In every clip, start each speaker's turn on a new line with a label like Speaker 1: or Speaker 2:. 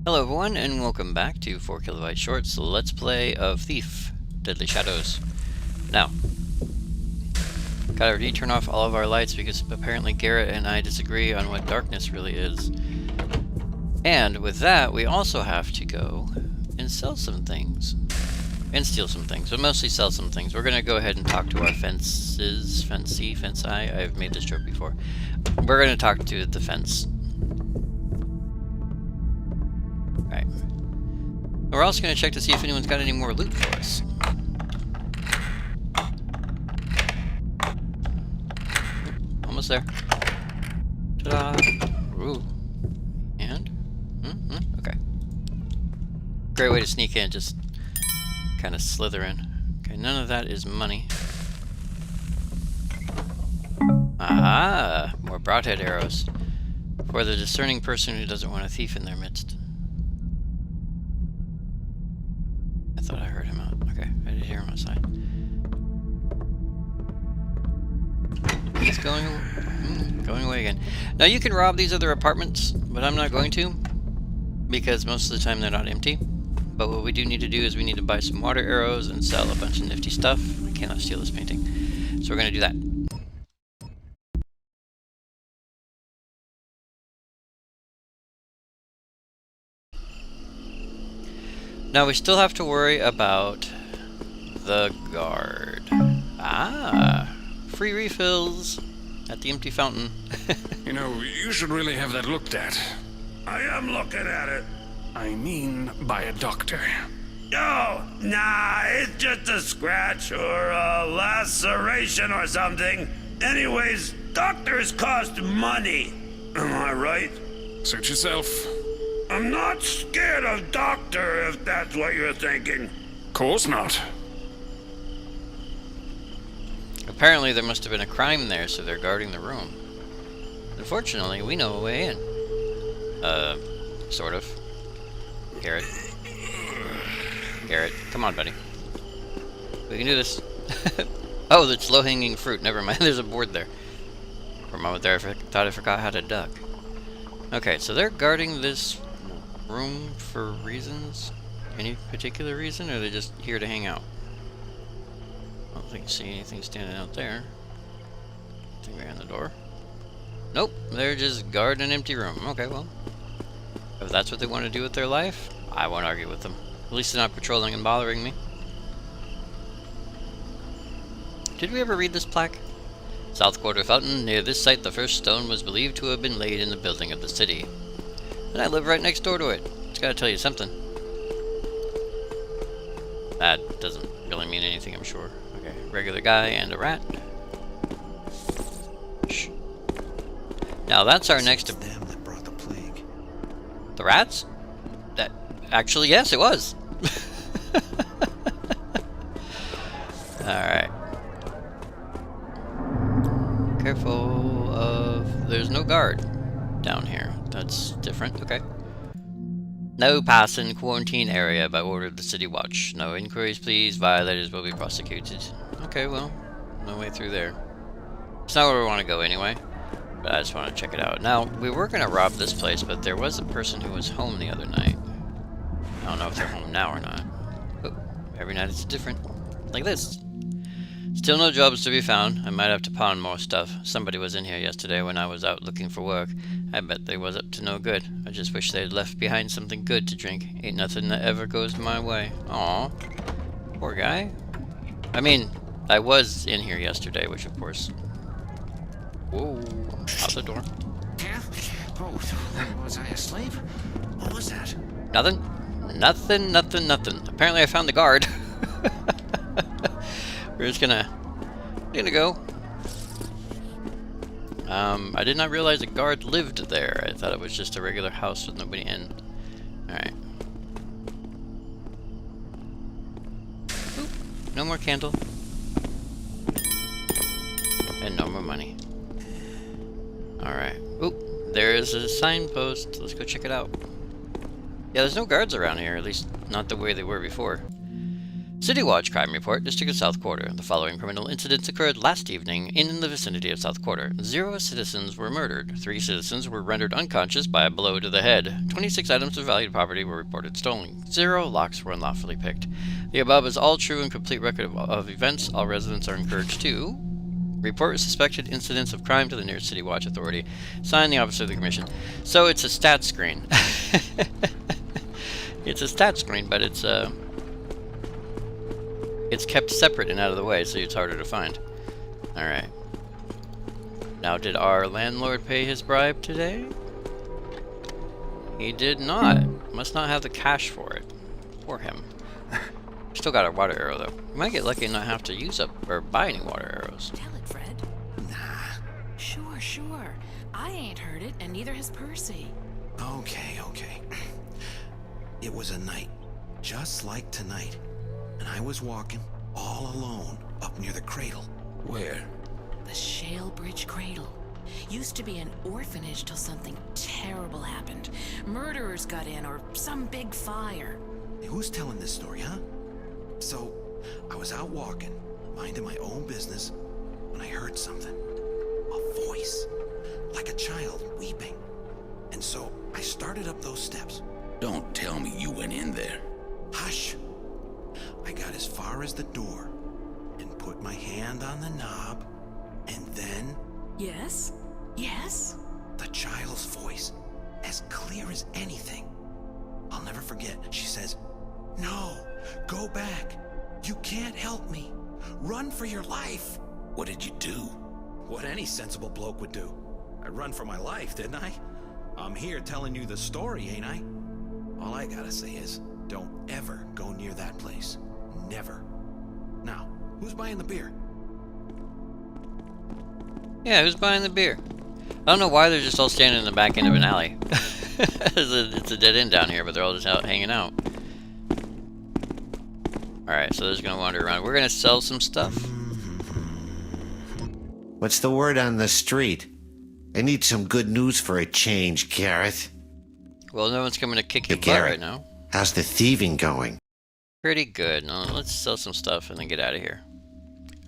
Speaker 1: Hello everyone, and welcome back to 4KB Shorts Let's Play of Thief, Deadly Shadows. Now, gotta turn off all of our lights because apparently Garrett and I disagree on what darkness really is. And with that, we also have to go and sell some things. And steal some things, but mostly sell some things. We're gonna go ahead and talk to our fence eye. I've made this joke before. We're gonna talk to the fence. Right. We're also going to check to see if anyone's got any more loot for us. Almost there. Ta-da! Ooh. And? Okay. Great way to sneak in, just kind of slither in. Okay, none of that is money. Ah! More broadhead arrows. For the discerning person who doesn't want a thief in their midst. I thought I heard him out. Okay, I did hear him outside. He's going away again. Now you can rob these other apartments, but I'm not going to, because most of the time they're not empty. But what we do need to do is we need to buy some water arrows and sell a bunch of nifty stuff. I cannot steal this painting. So we're going to do that. Now we still have to worry about the guard. Ah, free refills at the empty fountain.
Speaker 2: You know, you should really have that looked at.
Speaker 3: I am looking at it.
Speaker 2: I mean, by a doctor.
Speaker 3: Oh, nah, it's just a scratch or a laceration or something. Anyways, doctors cost money. Am I right?
Speaker 2: Suit yourself.
Speaker 3: I'm not scared of doctor, if that's what you're thinking.
Speaker 2: Course not.
Speaker 1: Apparently there must have been a crime there, so they're guarding the room. Unfortunately, we know a way in. Sort of. Garrett. Garrett, come on, buddy. We can do this. Oh, that's low-hanging fruit. Never mind, there's a board there. For a moment there, I thought I forgot how to duck. Okay, so they're guarding this room for reasons? Any particular reason, or are they just here to hang out? I don't think I see anything standing out there. Anything behind the door? Nope, they're just guarding an empty room. Okay, well, if that's what they want to do with their life, I won't argue with them. At least they're not patrolling and bothering me. Did we ever read this plaque? South Quarter Fountain. Near this site, the first stone was believed to have been laid in the building of the city. And I live right next door to it. It's gotta tell you something. That doesn't really mean anything, I'm sure. Okay, regular guy and a rat. Shh. Now that's our next...
Speaker 4: It's them that brought the plague.
Speaker 1: The rats? That... Actually, yes, it was. Alright. Careful of... There's no guard down here. That's different. Okay. No passing quarantine area by order of the City Watch. No inquiries, please. Violators will be prosecuted. Okay, well, no way through there. It's not where we want to go anyway, but I just want to check it out. Now, we were going to rob this place, but there was a person who was home the other night. I don't know if they're home now or not. Oh, every night it's different. Like this. Still no jobs to be found. I might have to pawn more stuff. Somebody was in here yesterday when I was out looking for work. I bet they was up to no good. I just wish they'd left behind something good to drink. Ain't nothing that ever goes my way. Aw. Poor guy. I mean, I was in here yesterday, which of course... Whoa. Out the door.
Speaker 4: Yeah? Oh, was I a slave? What was that?
Speaker 1: Nothing? Nothing. Apparently I found the guard. We're just gonna go. I did not realize a guard lived there. I thought it was just a regular house with nobody in. Alright. No more candle. And no more money. Alright. Oop, there is a signpost. Let's go check it out. Yeah, there's no guards around here, at least not the way they were before. City Watch Crime Report, District of South Quarter. The following criminal incidents occurred last evening in the vicinity of South Quarter. 0 citizens were murdered. 3 citizens were rendered unconscious by a blow to the head. 26 items of valued property were reported stolen. 0 locks were unlawfully picked. The above is all true and complete record of events. All residents are encouraged to report suspected incidents of crime to the nearest City Watch authority. Sign the Officer of the Commission. So it's a stat screen. It's a stat screen, but it's kept separate and out of the way, so it's harder to find. Alright. Now, did our landlord pay his bribe today? He did not. Must not have the cash for it. For him. Still got our water arrow, though. We might get lucky and not have to use up or buy any water arrows.
Speaker 5: Tell it, Fred.
Speaker 4: Nah.
Speaker 5: Sure. I ain't heard it, and neither has Percy.
Speaker 4: Okay. It was a night, just like tonight. And I was walking all alone up near the cradle.
Speaker 2: Where?
Speaker 5: The Shale Bridge Cradle. Used to be an orphanage till something terrible happened. Murderers got in, or some big fire.
Speaker 4: Hey, who's telling this story, huh? So, I was out walking, minding my own business, when I heard something. A voice. Like a child weeping. And so, I started up those steps.
Speaker 2: Don't tell me you went in there.
Speaker 4: Hush! I got as far as the door, and put my hand on the knob, and then...
Speaker 5: Yes?
Speaker 4: The child's voice, as clear as anything. I'll never forget. She says, "No, go back. You can't help me. Run for your life."
Speaker 2: What did you do?
Speaker 4: What any sensible bloke would do. I run for my life, didn't I? I'm here telling you the story, ain't I? All I gotta say is, don't ever go near that place. Never. Now, who's buying the beer?
Speaker 1: Yeah, who's buying the beer? I don't know why they're just all standing in the back end of an alley. It's a dead end down here, but they're all just out hanging out. Alright, so they're just gonna wander around. We're gonna sell some stuff.
Speaker 6: What's the word on the street? I need some good news for a change, Garrett.
Speaker 1: Well, no one's coming to kick your
Speaker 6: Hey,
Speaker 1: butt
Speaker 6: Garrett.
Speaker 1: right now.
Speaker 6: How's the thieving going?
Speaker 1: Pretty good. Now, let's sell some stuff and then get out of here.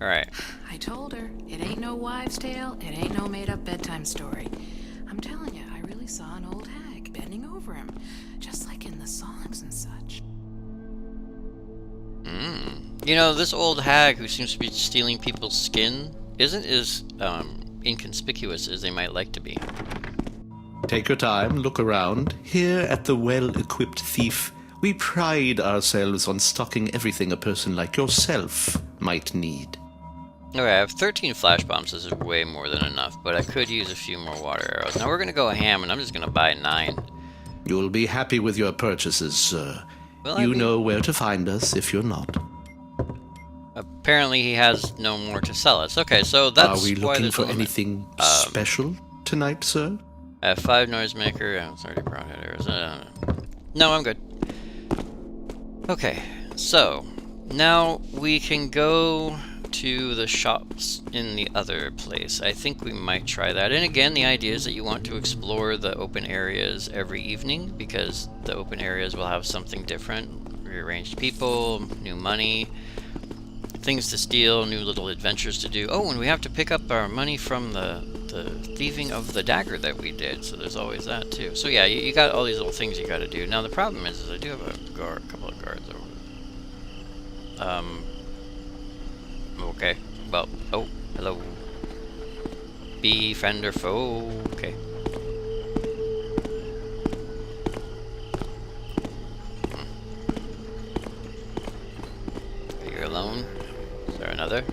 Speaker 1: Alright.
Speaker 5: I told her, it ain't no wives' tale, it ain't no made-up bedtime story. I'm telling you, I really saw an old hag bending over him, just like in the songs and such.
Speaker 1: You know, this old hag who seems to be stealing people's skin isn't as inconspicuous as they might like to be.
Speaker 7: Take your time, look around. Here at the Well-Equipped Thief, we pride ourselves on stocking everything a person like yourself might need.
Speaker 1: Okay, I have 13 flash bombs. This is way more than enough, but I could use a few more water arrows. Now we're gonna go ham, and I'm just gonna buy 9.
Speaker 7: You'll be happy with your purchases, sir.
Speaker 1: Well, I
Speaker 7: You
Speaker 1: mean-
Speaker 7: know where to find us if you're not.
Speaker 1: Apparently he has no more to sell us. Okay, so that's
Speaker 7: Are we
Speaker 1: why
Speaker 7: looking
Speaker 1: there's
Speaker 7: for
Speaker 1: a limit.
Speaker 7: anything special tonight, sir?
Speaker 1: I have 5 noisemaker. I was already broadhead arrows. No, I'm good. Okay, so now we can go to the shops in the other place. I think we might try that. And again, the idea is that you want to explore the open areas every evening, because the open areas will have something different. Rearranged people, new money, things to steal, new little adventures to do. Oh, and we have to pick up our money from the thieving of the dagger that we did, so there's always that too. So yeah, you got all these little things you got to do. Now the problem is I do have a couple of guards over. Okay. Well, oh, hello. Be friend or foe. Okay. Are you alone? Is there another?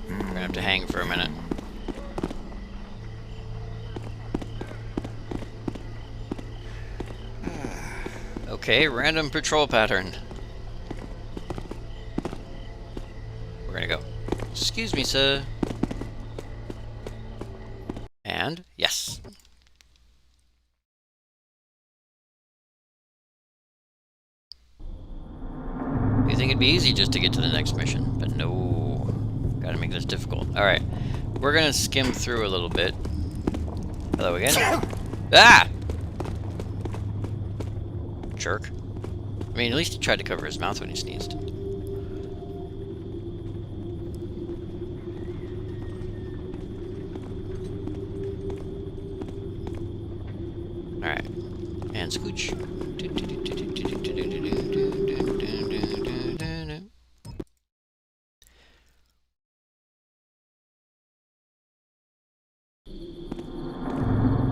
Speaker 1: We're gonna have to hang for a minute. Okay, random patrol pattern. We're gonna go. Excuse me, sir. And yes. You think it'd be easy just to get to the next mission, but no. Gotta make this difficult. Alright. We're gonna skim through a little bit. Hello again. Ah! Jerk. I mean, at least he tried to cover his mouth when he sneezed. Alright. And scooch.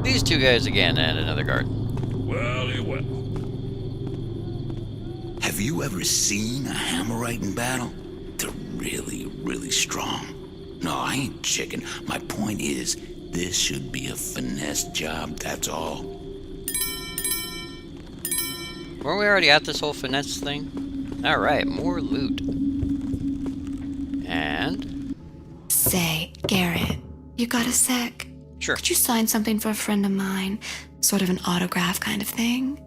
Speaker 1: These two guys again and another guard.
Speaker 3: Well.
Speaker 2: Have you ever seen a Hammerite in battle? They're really, really strong. No, I ain't chicken. My point is, this should be a finesse job, that's all.
Speaker 1: Weren't we already at this whole finesse thing? Alright, more loot. And...
Speaker 8: Say, Garrett, you got a sec?
Speaker 1: Sure.
Speaker 8: Could you sign something for a friend of mine? Sort of an autograph kind of thing?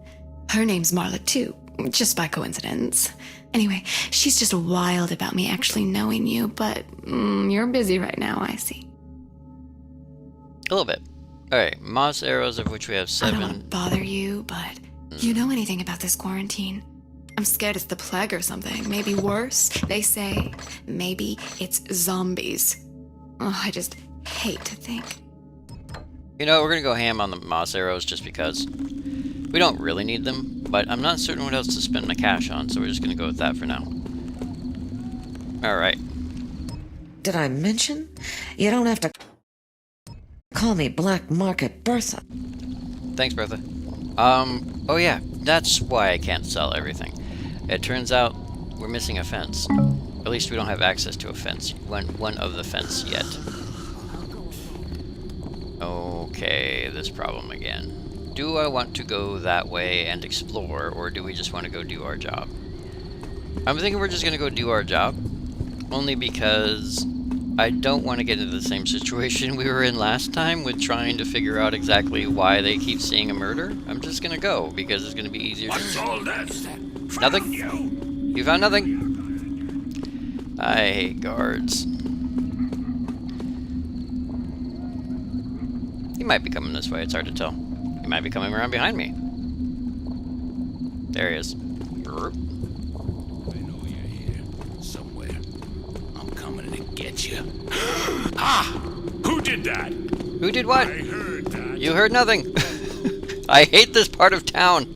Speaker 8: Her name's Marla, too. Just by coincidence. Anyway, she's just wild about me actually knowing you, but you're busy right now, I see.
Speaker 1: A little bit. Alright, moss arrows, of which we have
Speaker 8: I don't
Speaker 1: 7.
Speaker 8: want to bother you, but you know anything about this quarantine? I'm scared it's the plague or something. Maybe worse. They say maybe it's zombies. Oh, I just hate to think.
Speaker 1: You know, we're gonna go ham on the moss arrows just because. We don't really need them, but I'm not certain what else to spend my cash on, so we're just gonna go with that for now. Alright.
Speaker 9: Did I mention? You don't have to call me Black Market Bertha.
Speaker 1: Thanks, Bertha. Oh yeah, that's why I can't sell everything. It turns out we're missing a fence. At least we don't have access to a fence. One of the fence yet. Okay, this problem again. Do I want to go that way and explore, or do we just want to go do our job? I'm thinking we're just going to go do our job, only because I don't want to get into the same situation we were in last time with trying to figure out exactly why they keep seeing a murder. I'm just going to go, because it's going to be easier
Speaker 3: What's
Speaker 1: to...
Speaker 3: all this?
Speaker 1: Nothing?
Speaker 3: You.
Speaker 1: You found nothing? I hate guards. He might be coming this way, it's hard to tell. He might be coming around behind me. There he is.
Speaker 2: I know you're here, somewhere. I'm coming to get you.
Speaker 3: Ah! Who did that?
Speaker 1: Who did what?
Speaker 3: I heard that.
Speaker 1: You heard nothing. I hate this part of town.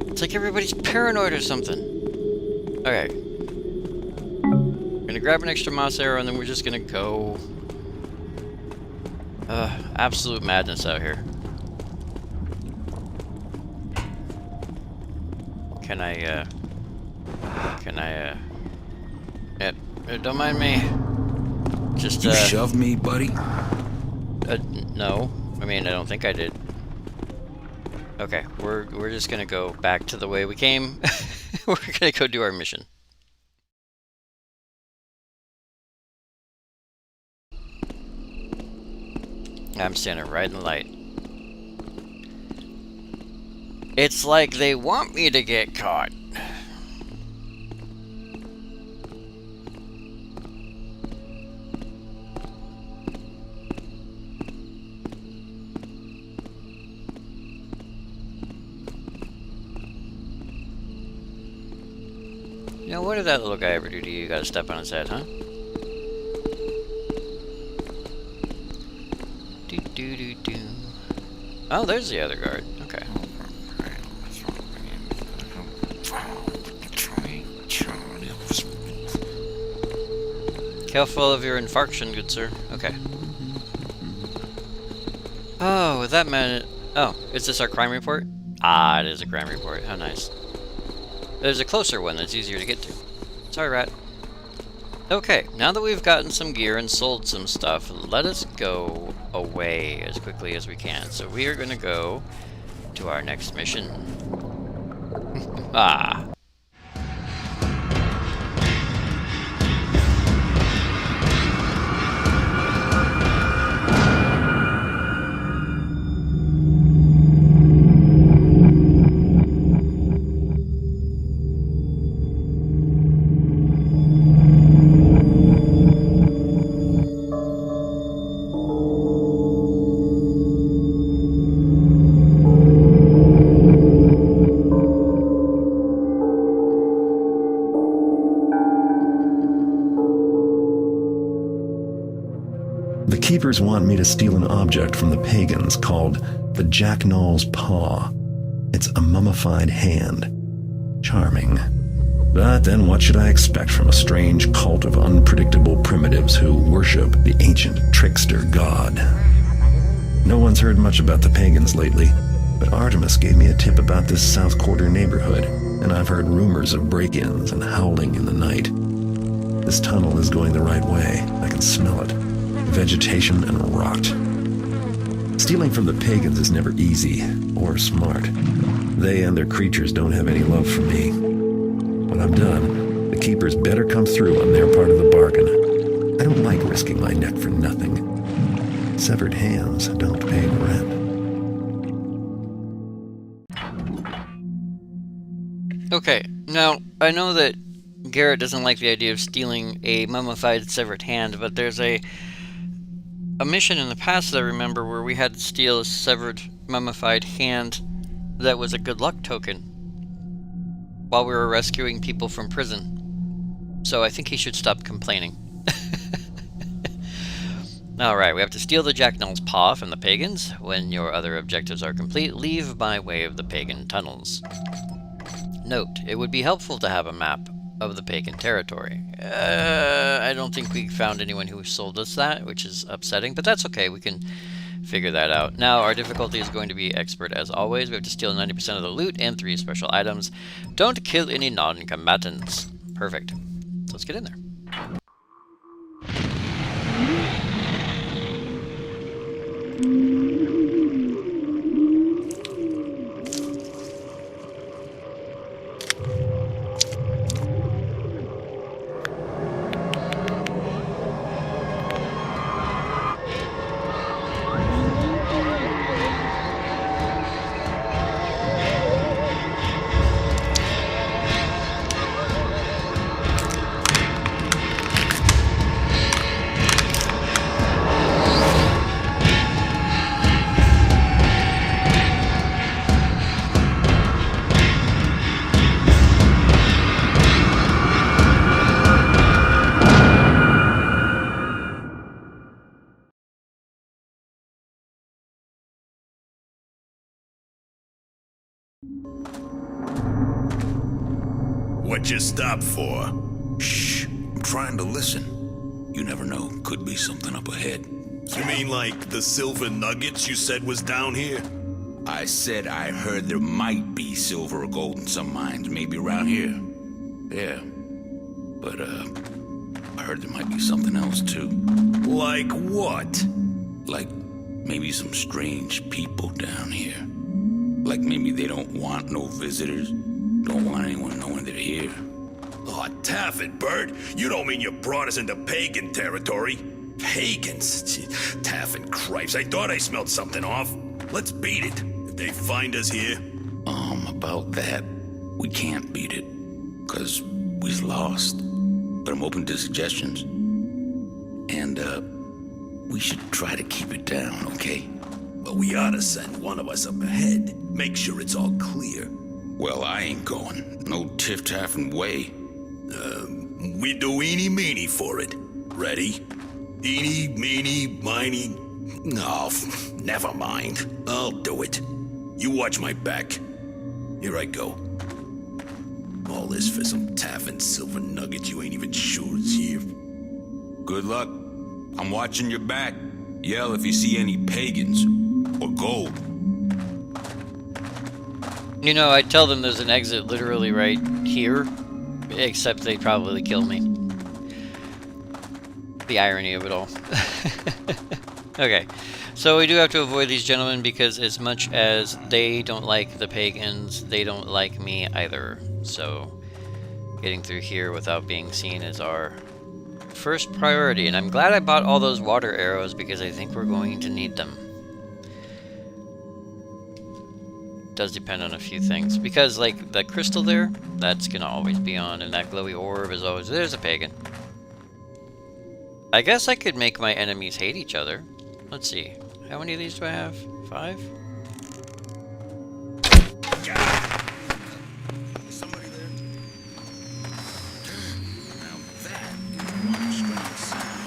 Speaker 1: It's like everybody's paranoid or something. Okay. Gonna grab an extra moss arrow and then we're just gonna go. Absolute madness out here. Don't mind me. Just,
Speaker 2: You shoved me, buddy?
Speaker 1: No. I mean, I don't think I did. Okay, we're just gonna go back to the way we came. We're gonna go do our mission. I'm standing right in the light. It's like they want me to get caught. You know, what did that little guy ever do to you? You gotta step on his head, huh? Do. Oh, there's the other guard. Okay. Careful of your infarction, good sir. Okay. Oh, with that man. Oh, is this our crime report? Ah, it is a crime report. How nice. There's a closer one that's easier to get to. Sorry, rat. Okay, now that we've gotten some gear and sold some stuff, let us go away as quickly as we can. So we are going to go to our next mission. Ah.
Speaker 10: The keepers want me to steal an object from the pagans called the Jacknall's Paw. It's a mummified hand. Charming. But then what should I expect from a strange cult of unpredictable primitives who worship the ancient trickster god? No one's heard much about the pagans lately, but Artemis gave me a tip about this South Quarter neighborhood, and I've heard rumors of break-ins and howling in the night. This tunnel is going the right way. I can smell it. Vegetation and rot. Stealing from the pagans is never easy or smart. They and their creatures don't have any love for me. When I'm done, the keepers better come through on their part of the bargain. I don't like risking my neck for nothing. Severed hands don't pay rent.
Speaker 1: Okay, now, I know that Garrett doesn't like the idea of stealing a mummified severed hand, but there's a mission in the past that I remember where we had to steal a severed mummified hand that was a good luck token while we were rescuing people from prison. So I think he should stop complaining. Alright, we have to steal the Jacknall's Paw from the pagans. When your other objectives are complete, leave by way of the pagan tunnels. Note, it would be helpful to have a map of the pagan territory. I don't think we found anyone who sold us that, which is upsetting, but that's okay, we can figure that out. Now, our difficulty is going to be expert as always. We have to steal 90% of the loot and 3 special items. Don't kill any non-combatants. Perfect. So let's get in there.
Speaker 3: What you stop for?
Speaker 2: Shh, I'm trying to listen. You never know, could be something up ahead.
Speaker 3: You mean like the silver nuggets you said was down here?
Speaker 2: I said I heard there might be silver or gold in some mines, maybe around here. Yeah. But, I heard there might be something else, too.
Speaker 3: Like what?
Speaker 2: Like, maybe some strange people down here. Like maybe they don't want no visitors. Don't want anyone knowing they're here.
Speaker 3: Oh, Taffet, Bert, you don't mean you brought us into pagan territory? Pagans? Taffet, cripes, I thought I smelled something off. Let's beat it. If they find us here...
Speaker 2: About that, we can't beat it. 'Cause we's lost. But I'm open to suggestions. And, we should try to keep it down, okay?
Speaker 3: But we ought to send one of us up ahead. Make sure it's all clear.
Speaker 2: Well, I ain't going. No tiff-taffing way.
Speaker 3: We do eeny-meeny for it. Ready? Eeny, meeny, miny... Oh, never mind. I'll do it. You watch my back. Here I go. All this for some taffin silver nuggets you ain't even sure is here.
Speaker 2: Good luck. I'm watching your back. Yell if you see any pagans. Or gold.
Speaker 1: You know, I'd tell them there's an exit literally right here, except they'd probably kill me. The irony of it all. Okay, so we do have to avoid these gentlemen because as much as they don't like the pagans, they don't like me either. So getting through here without being seen is our first priority, and I'm glad I bought all those water arrows because I think we're going to need them. Does depend on a few things, because like that crystal there, that's gonna always be on, and that glowy orb is always... There's a pagan. I guess I could make my enemies hate each other. Let's see, how many of these do I have? 5?
Speaker 2: Somebody there? Now that is one strange sound.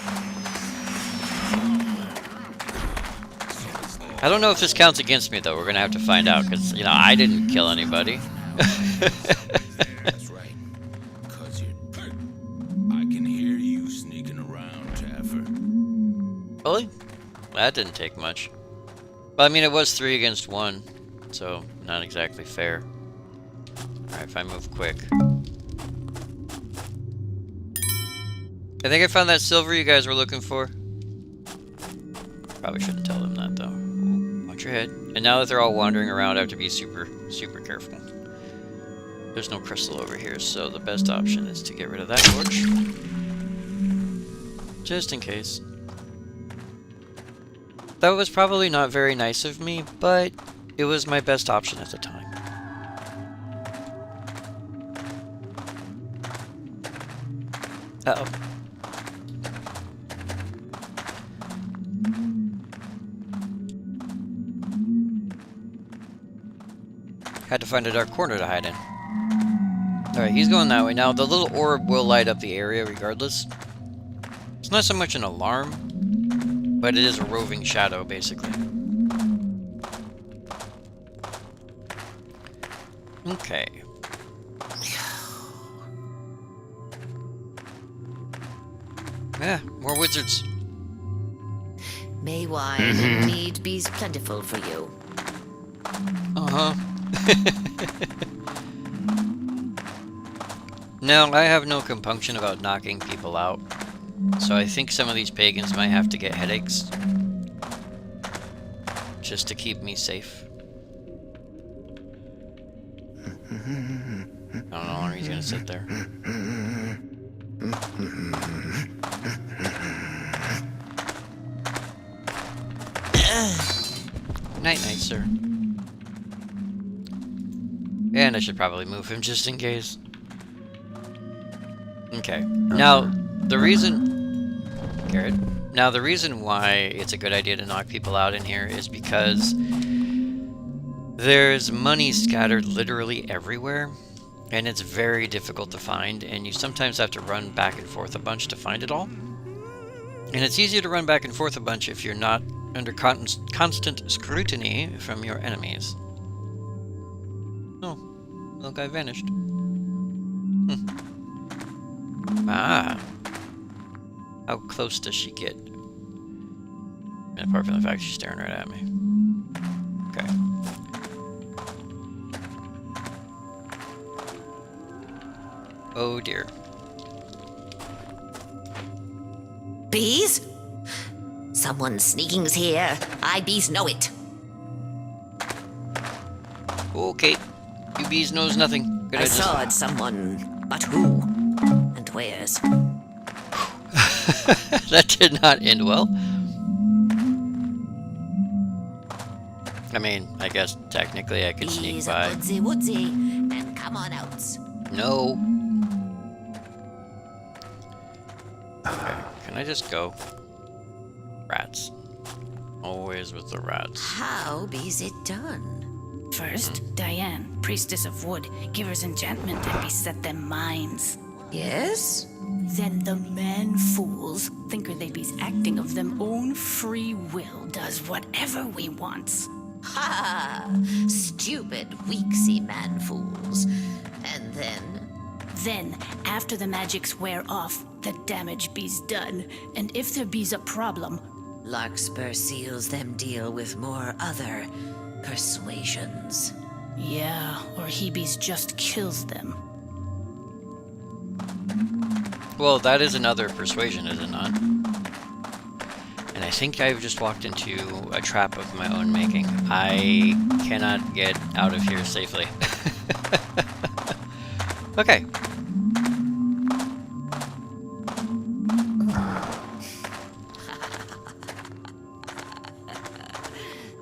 Speaker 1: I don't know if this counts against me, though. We're gonna have to find out, because, you know, I didn't kill anybody.
Speaker 2: That's right. 'Cause I can hear you sneaking around, Taffer.
Speaker 1: Really? That didn't take much. Well, I mean, it was 3 against 1, so not exactly fair. Alright, if I move quick. I think I found that silver you guys were looking for. Probably shouldn't tell them that, though. Ooh, watch your head. And now that they're all wandering around, I have to be super, super careful. There's no crystal over here, so the best option is to get rid of that torch. Just in case. That was probably not very nice of me, but it was my best option at the time. Uh-oh. Had to find a dark corner to hide in. Alright, he's going that way. Now, the little orb will light up the area regardless. It's not so much an alarm, but it is a roving shadow, basically. Okay. Yeah, more wizards.
Speaker 11: May wine and mead be plentiful for you.
Speaker 1: Uh-huh. No, I have no compunction about knocking people out. So I think some of these pagans might have to get headaches. Just to keep me safe. I don't know how long he's gonna sit there. Night, night, sir. And I should probably move him just in case. Okay. Now, the reason... Garrett. Now, the reason why it's a good idea to knock people out in here is because there's money scattered literally everywhere, and it's very difficult to find, and you sometimes have to run back and forth a bunch to find it all. And it's easier to run back and forth a bunch if you're not under constant scrutiny from your enemies. Oh, little guy vanished. Ah. How close does she get? And apart from the fact she's staring right at me. Okay. Oh dear.
Speaker 11: Bees? Someone sneaking's here. I bees know it.
Speaker 1: Okay. You bees knows nothing. Could
Speaker 11: I
Speaker 1: just...
Speaker 11: saw it, someone. But who? And where's?
Speaker 1: That did not end well. I mean, I guess technically I could sneak
Speaker 11: Bees
Speaker 1: by.
Speaker 11: woodsy woodsy, and come on out.
Speaker 1: No. Okay, can I just go? Rats. Always with the rats.
Speaker 11: How bees it done?
Speaker 12: First, Diane, priestess of wood, give her enchantment and beset them minds.
Speaker 11: Yes?
Speaker 12: Then the man fools, thinker they be's acting of them own free will, does whatever we wants.
Speaker 11: Ha! Stupid, weaksy man fools. And then?
Speaker 12: Then, after the magics wear off, the damage be's done, and if there be's a problem,
Speaker 11: Larkspur seals them deal with more other persuasions.
Speaker 12: yeah, or he be's just kills them.
Speaker 1: Well, that is another persuasion, is it not? And I think I've just walked into a trap of my own making. I cannot get out of here safely. Okay.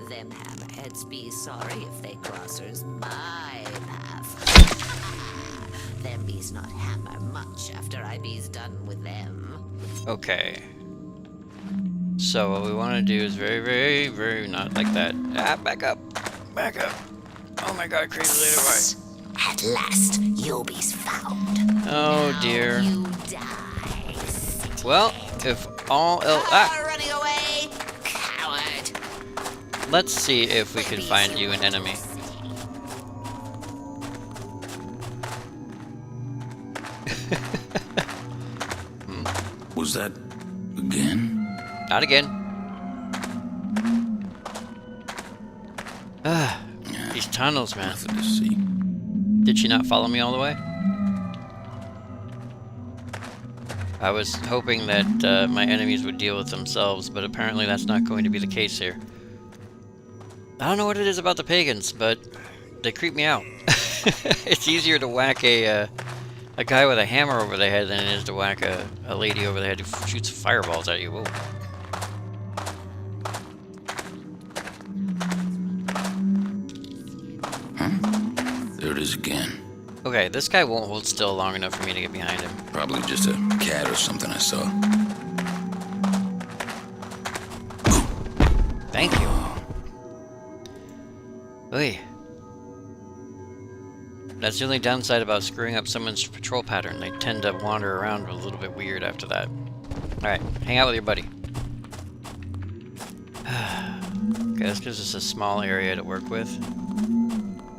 Speaker 11: Them hammerheads be sorry if they crossers my path. Them be's not hammer much after I be's done with them.
Speaker 1: Okay. So what we want to do is very not like that. Ah, back up. Back up. Oh my god, crazy lady white.
Speaker 11: At last, you'll be's found.
Speaker 1: Oh dear.
Speaker 11: You die.
Speaker 1: Well, if all else... Ah!
Speaker 11: Running away, coward.
Speaker 1: let's see if we can find you an enemy.
Speaker 2: Was that again?
Speaker 1: Not again. Ah, these tunnels, man.
Speaker 2: Nothing to see.
Speaker 1: Did she not follow me all the way? I was hoping that my enemies would deal with themselves, but apparently that's not going to be the case here. I don't know what it is about the pagans, but they creep me out. It's easier to whack a guy with a hammer over the head than it is to whack a lady over the head who shoots fireballs at you. Whoa.
Speaker 2: There it is again.
Speaker 1: Okay, this guy won't hold still long enough for me to get behind him.
Speaker 2: Probably just a cat or something I saw.
Speaker 1: Thank you. Oy. That's the only downside about screwing up someone's patrol pattern. They tend to wander around a little bit weird after that. Alright, hang out with your buddy. Okay, this gives us a small area to work with.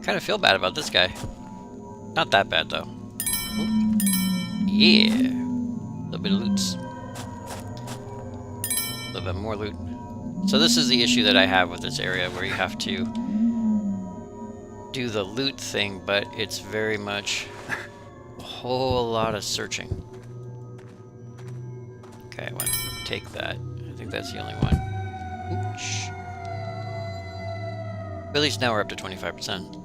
Speaker 1: Kind of feel bad about this guy. Not that bad, though. Ooh. Yeah! A little bit of loots. A little bit more loot. So this is the issue that I have with this area, where you have to do the loot thing, but it's very much a whole lot of searching. Okay, I want to take that. I think that's the only one. Ooch. At least now we're up to 25%.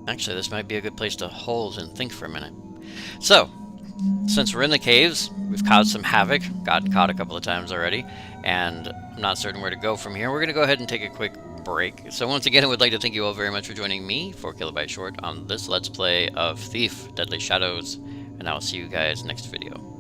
Speaker 1: Actually, this might be a good place to hold and think for a minute. So, since we're in the caves, we've caused some havoc, gotten caught a couple of times already, and I'm not certain where to go from here. We're going to go ahead and take a quick break. So once again, I would like to thank you all very much for joining me, 4KB Short, on this Let's Play of Thief, Deadly Shadows, and I will see you guys next video.